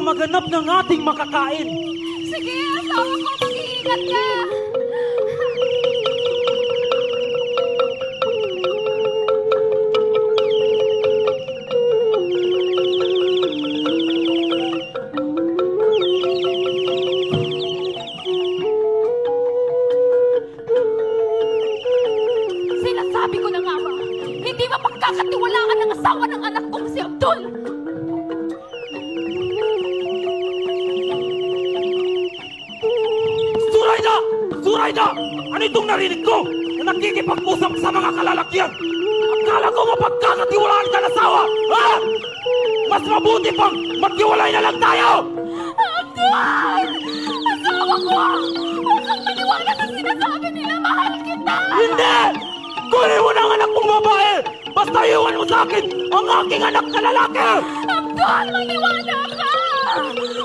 maganap ng ating makakain. Sige, asawa ko, mag-iingat ka. Sinasabi ko na nga ba, hindi ba pagkakatiwalaan ng asawa ng anak kong si Abdul? Zuraida! Zuraida! Ano itong narinig ko? Na nakikipag-usap sa mga kalalakyan? Akala ko mapagkakatiwalaan ka na asawa! Ha? Mas mabuti pang magtiwalay na lang tayo! Abdul! Asawa ko! Huwag kang maniwala sa sinasabi nila, mahal kita! Hindi! Kunin mo na ang anak mong babae! Basta iwan mo sa akin ang aking anak na lalaki! Abdul, maniwala ka!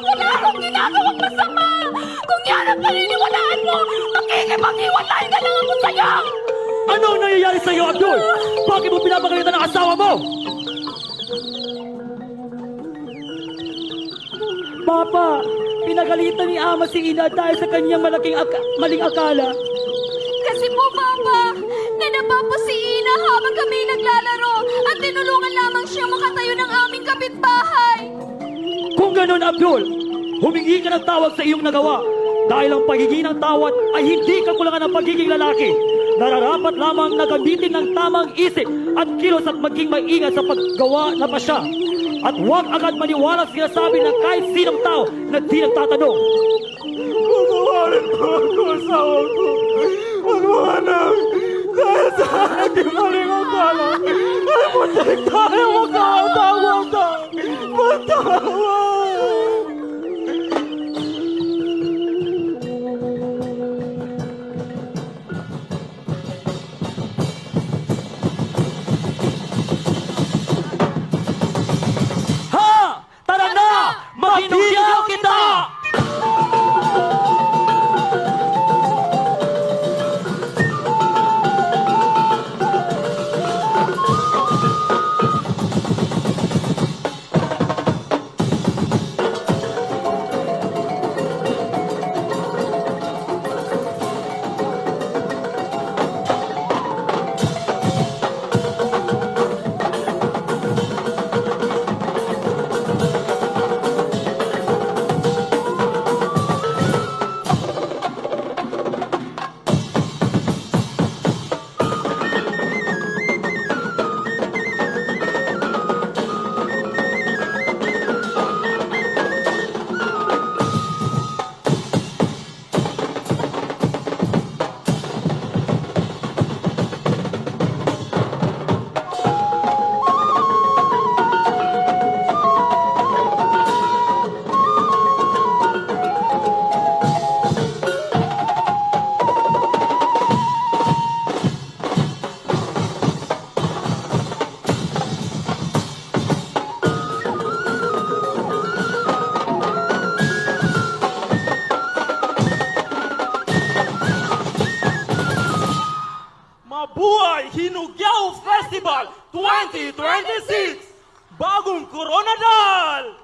Wala akong ginagawang masama! Kung yan ang paniniwalaan mo, makikipag-iwalay na lang ako sa'yo! Ano ang nangyayari sa iyo, Abdul? Bakit mo pinapagalitan ang asawa mo? Papa, pinagalitan ni Ama si Ina dahil sa kanyang maling akala. Kasi po, Papa, nadapa po si Ina habang kami naglalaro at tinulungan lamang siya makatayo ng aming kapitbahay. Kung ganun, Abdul, humingi ka ng tawad sa iyong nagawa. Dahil ang pagiging ng tawad ay hindi kakulangan ng pagiging lalaki. Nararapat lamang na gamitin ng tamang isip at kilos at maging maingat sa paggawa na pasya. At huwag agad maniwala sa sinasabi ng kahit sinong tao na di nagtatanong. Pagawarin mo ako, asawa ko. Magwanang, dahil sa aking maling akala, ay muntik tayo magkakatawa. Matawa! Tara na! Maginugyaw kita! Mabuhay Hinugyaw Festival 2026! Bagong Coronadal!